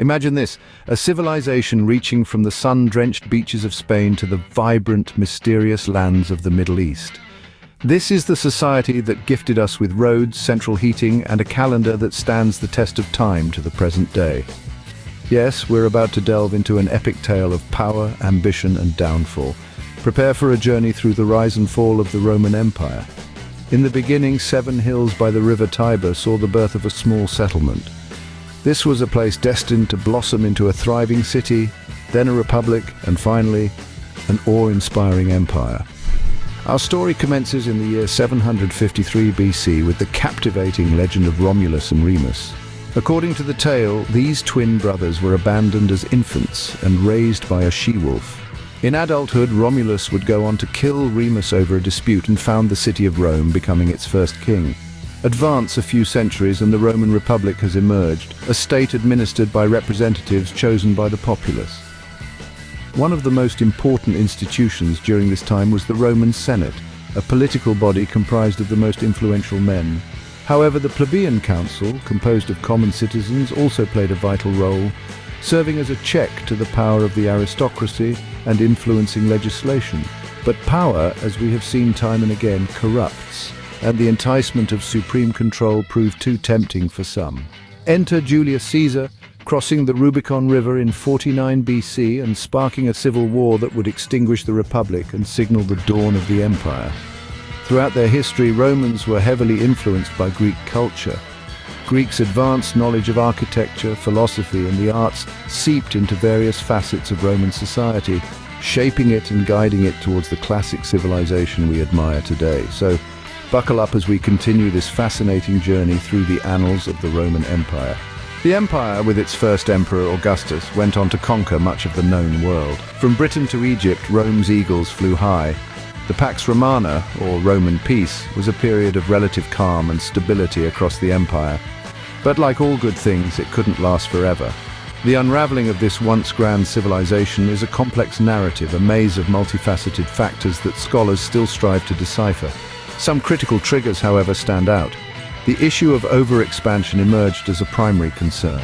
Imagine this, a civilization reaching from the sun-drenched beaches of Spain to the vibrant, mysterious lands of the Middle East. This is the society that gifted us with roads, central heating, and a calendar that stands the test of time to the present day. Yes, we're about to delve into an epic tale of power, ambition, and downfall. Prepare for a journey through the rise and fall of the Roman Empire. In the beginning, 7 hills by the river Tiber saw the birth of a small settlement. This was a place destined to blossom into a thriving city, then a republic, and finally, an awe-inspiring empire. Our story commences in the year 753 BC with the captivating legend of Romulus and Remus. According to the tale, these twin brothers were abandoned as infants and raised by a she-wolf. In adulthood, Romulus would go on to kill Remus over a dispute and found the city of Rome, becoming its first king. Advance a few centuries and the Roman Republic has emerged, a state administered by representatives chosen by the populace. One of the most important institutions during this time was the Roman Senate, a political body comprised of the most influential men. However, the plebeian council, composed of common citizens, also played a vital role, serving as a check to the power of the aristocracy and influencing legislation. But power, as we have seen time and again, corrupts, and the enticement of supreme control proved too tempting for some. Enter Julius Caesar, crossing the Rubicon River in 49 BC and sparking a civil war that would extinguish the Republic and signal the dawn of the Empire. Throughout their history, Romans were heavily influenced by Greek culture. Greeks' advanced knowledge of architecture, philosophy, and the arts seeped into various facets of Roman society, shaping it and guiding it towards the classic civilization we admire today. So, buckle up as we continue this fascinating journey through the annals of the Roman Empire. The empire, with its first emperor Augustus, went on to conquer much of the known world. From Britain to Egypt, Rome's eagles flew high. The Pax Romana, or Roman peace, was a period of relative calm and stability across the empire. But like all good things, it couldn't last forever. The unraveling of this once grand civilization is a complex narrative, a maze of multifaceted factors that scholars still strive to decipher. Some critical triggers, however, stand out. The issue of overexpansion emerged as a primary concern.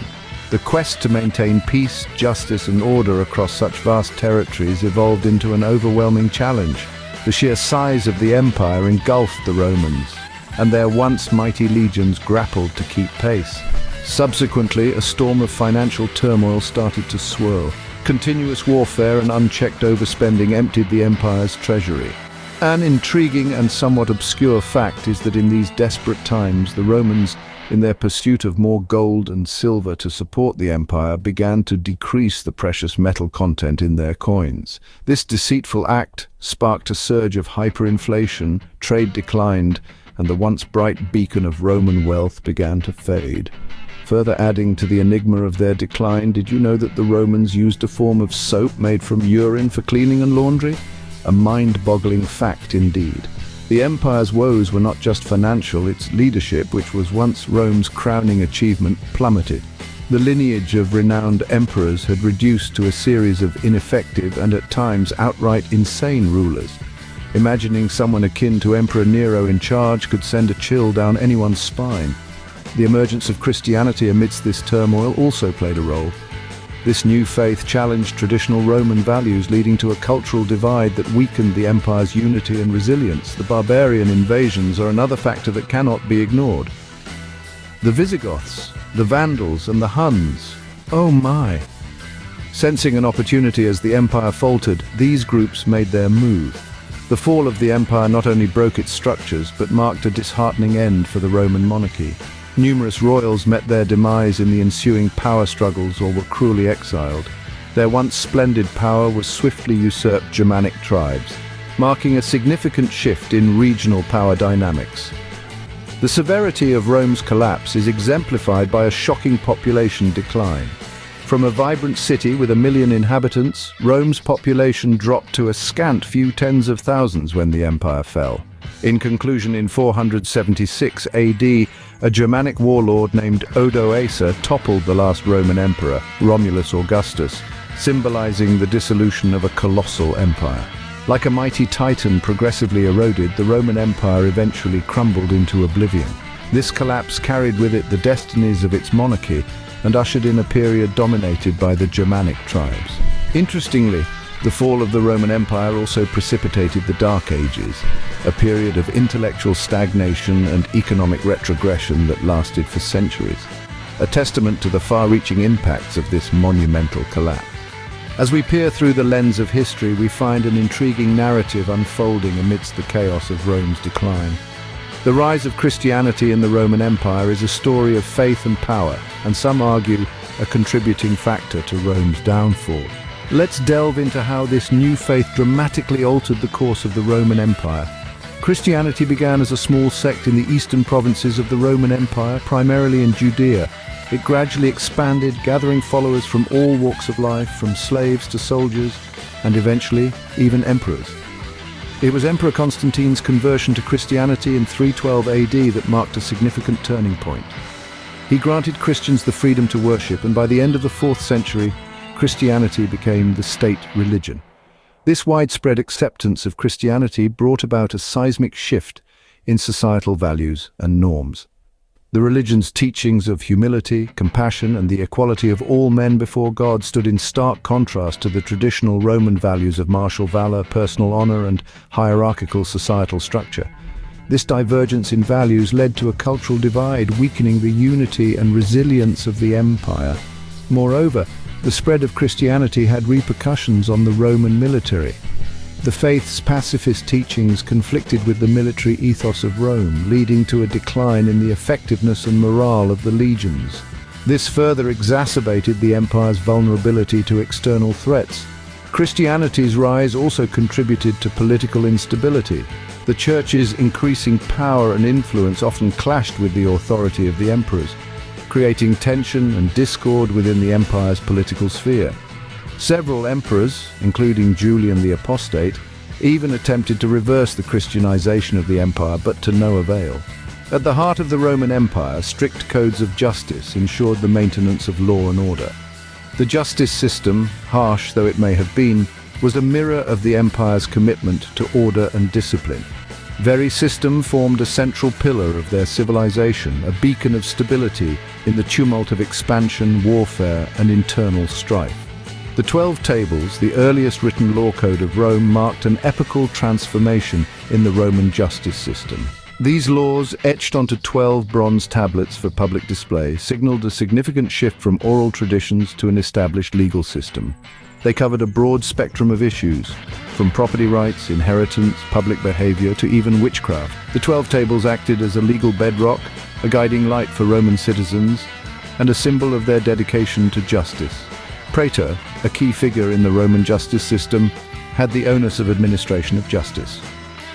The quest to maintain peace, justice, and order across such vast territories evolved into an overwhelming challenge. The sheer size of the empire engulfed the Romans, and their once mighty legions grappled to keep pace. Subsequently, a storm of financial turmoil started to swirl. Continuous warfare and unchecked overspending emptied the empire's treasury. An intriguing and somewhat obscure fact is that in these desperate times, the Romans, in their pursuit of more gold and silver to support the empire, began to decrease the precious metal content in their coins. This deceitful act sparked a surge of hyperinflation, trade declined, and the once bright beacon of Roman wealth began to fade. Further adding to the enigma of their decline, did you know that the Romans used a form of soap made from urine for cleaning and laundry? A mind-boggling fact indeed. The empire's woes were not just financial, its leadership, which was once Rome's crowning achievement, plummeted. The lineage of renowned emperors had reduced to a series of ineffective and at times outright insane rulers. Imagining someone akin to Emperor Nero in charge could send a chill down anyone's spine. The emergence of Christianity amidst this turmoil also played a role. This new faith challenged traditional Roman values, leading to a cultural divide that weakened the empire's unity and resilience. The barbarian invasions are another factor that cannot be ignored. The Visigoths, the Vandals, and the Huns. Oh my! Sensing an opportunity as the empire faltered, these groups made their move. The fall of the empire not only broke its structures, but marked a disheartening end for the Roman monarchy. Numerous royals met their demise in the ensuing power struggles or were cruelly exiled. Their once splendid power was swiftly usurped Germanic tribes, marking a significant shift in regional power dynamics. The severity of Rome's collapse is exemplified by a shocking population decline. From a vibrant city with 1 million inhabitants, Rome's population dropped to a scant few tens of thousands when the empire fell. In conclusion, in 476 AD, a Germanic warlord named Odoacer toppled the last Roman emperor, Romulus Augustus, symbolizing the dissolution of a colossal empire. Like a mighty titan progressively eroded, the Roman Empire eventually crumbled into oblivion. This collapse carried with it the destinies of its monarchy and ushered in a period dominated by the Germanic tribes. Interestingly, the fall of the Roman Empire also precipitated the Dark Ages, a period of intellectual stagnation and economic retrogression that lasted for centuries, a testament to the far-reaching impacts of this monumental collapse. As we peer through the lens of history, we find an intriguing narrative unfolding amidst the chaos of Rome's decline. The rise of Christianity in the Roman Empire is a story of faith and power, and some argue a contributing factor to Rome's downfall. Let's delve into how this new faith dramatically altered the course of the Roman Empire. Christianity began as a small sect in the eastern provinces of the Roman Empire, primarily in Judea. It gradually expanded, gathering followers from all walks of life, from slaves to soldiers, and eventually even emperors. It was Emperor Constantine's conversion to Christianity in 312 AD that marked a significant turning point. He granted Christians the freedom to worship, and by the end of the 4th century, Christianity became the state religion. This widespread acceptance of Christianity brought about a seismic shift in societal values and norms. The religion's teachings of humility, compassion, and the equality of all men before God stood in stark contrast to the traditional Roman values of martial valor, personal honor, and hierarchical societal structure. This divergence in values led to a cultural divide, weakening the unity and resilience of the empire. Moreover, the spread of Christianity had repercussions on the Roman military. The faith's pacifist teachings conflicted with the military ethos of Rome, leading to a decline in the effectiveness and morale of the legions. This further exacerbated the empire's vulnerability to external threats. Christianity's rise also contributed to political instability. The church's increasing power and influence often clashed with the authority of the emperors, creating tension and discord within the empire's political sphere. Several emperors, including Julian the Apostate, even attempted to reverse the Christianization of the empire, but to no avail. At the heart of the Roman Empire, strict codes of justice ensured the maintenance of law and order. The justice system, harsh though it may have been, was a mirror of the empire's commitment to order and discipline. Very system formed a central pillar of their civilization, a beacon of stability in the tumult of expansion, warfare, and internal strife. The 12 Tables, the earliest written law code of Rome, marked an epochal transformation in the Roman justice system. These laws, etched onto 12 bronze tablets for public display, signaled a significant shift from oral traditions to an established legal system. They covered a broad spectrum of issues, from property rights, inheritance, public behavior, to even witchcraft. The 12 Tables acted as a legal bedrock, a guiding light for Roman citizens, and a symbol of their dedication to justice. Praetor, a key figure in the Roman justice system, had the onus of administration of justice.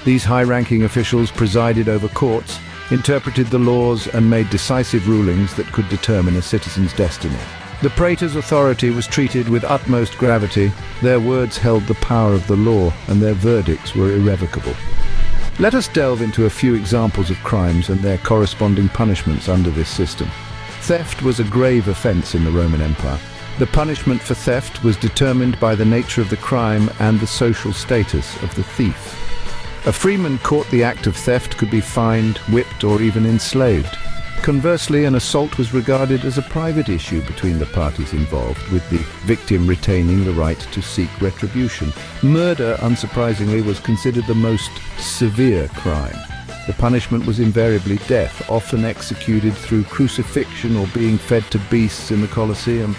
These high-ranking officials presided over courts, interpreted the laws, and made decisive rulings that could determine a citizen's destiny. The praetor's authority was treated with utmost gravity. Their words held the power of the law, and their verdicts were irrevocable. Let us delve into a few examples of crimes and their corresponding punishments under this system. Theft was a grave offense in the Roman Empire. The punishment for theft was determined by the nature of the crime and the social status of the thief. A freeman caught the act of theft could be fined, whipped, or even enslaved. Conversely, an assault was regarded as a private issue between the parties involved, with the victim retaining the right to seek retribution. Murder, unsurprisingly, was considered the most severe crime. The punishment was invariably death, often executed through crucifixion or being fed to beasts in the Colosseum.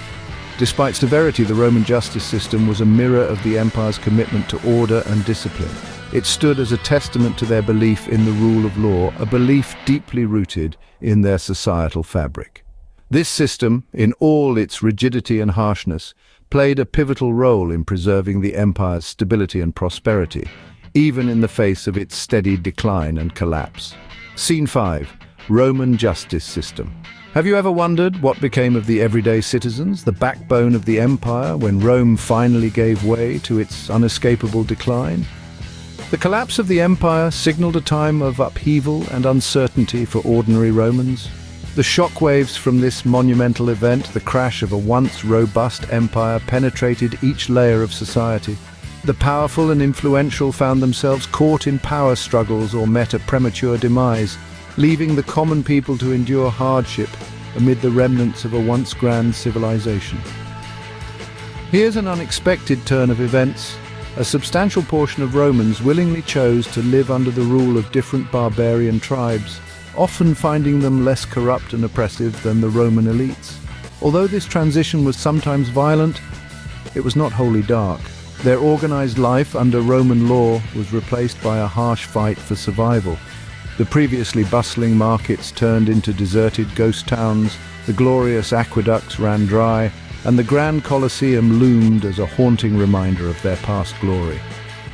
Despite severity, the Roman justice system was a mirror of the empire's commitment to order and discipline. It stood as a testament to their belief in the rule of law, a belief deeply rooted in their societal fabric. This system, in all its rigidity and harshness, played a pivotal role in preserving the empire's stability and prosperity, even in the face of its steady decline and collapse. Scene 5. Roman justice system. Have you ever wondered what became of the everyday citizens, the backbone of the empire, when Rome finally gave way to its unescapable decline? The collapse of the empire signaled a time of upheaval and uncertainty for ordinary Romans. The shockwaves from this monumental event, the crash of a once robust empire, penetrated each layer of society. The powerful and influential found themselves caught in power struggles or met a premature demise, leaving the common people to endure hardship amid the remnants of a once grand civilization. Here's an unexpected turn of events. A substantial portion of Romans willingly chose to live under the rule of different barbarian tribes, often finding them less corrupt and oppressive than the Roman elites. Although this transition was sometimes violent, it was not wholly dark. Their organized life under Roman law was replaced by a harsh fight for survival. The previously bustling markets turned into deserted ghost towns, the glorious aqueducts ran dry, and the Grand Colosseum loomed as a haunting reminder of their past glory.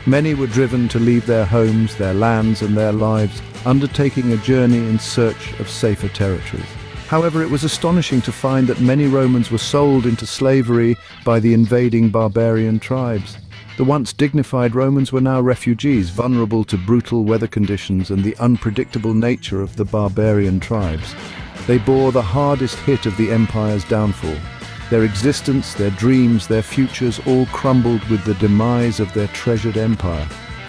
Many were driven to leave their homes, their lands, and their lives, undertaking a journey in search of safer territories. However, it was astonishing to find that many Romans were sold into slavery by the invading barbarian tribes. The once dignified Romans were now refugees, vulnerable to brutal weather conditions and the unpredictable nature of the barbarian tribes. They bore the hardest hit of the empire's downfall. Their existence, their dreams, their futures all crumbled with the demise of their treasured empire.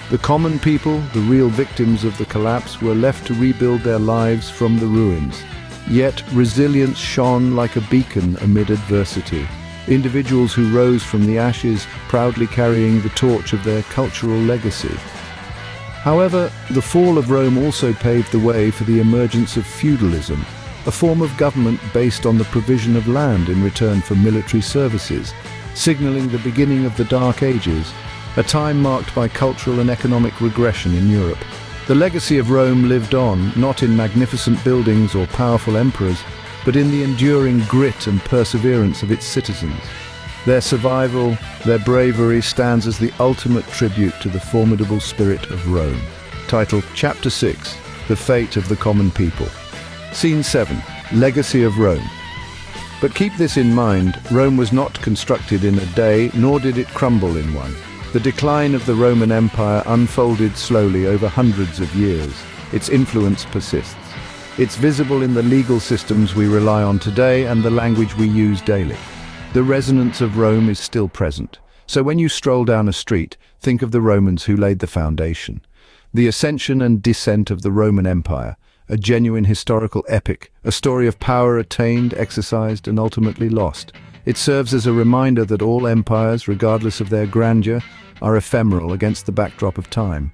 The common people, the real victims of the collapse, were left to rebuild their lives from the ruins. Yet resilience shone like a beacon amid adversity. Individuals who rose from the ashes, proudly carrying the torch of their cultural legacy. However, the fall of Rome also paved the way for the emergence of feudalism, a form of government based on the provision of land in return for military services, signaling the beginning of the Dark Ages, a time marked by cultural and economic regression in Europe. The legacy of Rome lived on, not in magnificent buildings or powerful emperors, but in the enduring grit and perseverance of its citizens. Their survival, their bravery stands as the ultimate tribute to the formidable spirit of Rome. Titled Chapter 6, The Fate of the Common People. Scene 7, Legacy of Rome. But keep this in mind, Rome was not constructed in a day, nor did it crumble in one. The decline of the Roman Empire unfolded slowly over hundreds of years. Its influence persists. It's visible in the legal systems we rely on today and the language we use daily. The resonance of Rome is still present. So when you stroll down a street, think of the Romans who laid the foundation. The ascension and descent of the Roman Empire, a genuine historical epic, a story of power attained, exercised, and ultimately lost. It serves as a reminder that all empires, regardless of their grandeur, are ephemeral against the backdrop of time.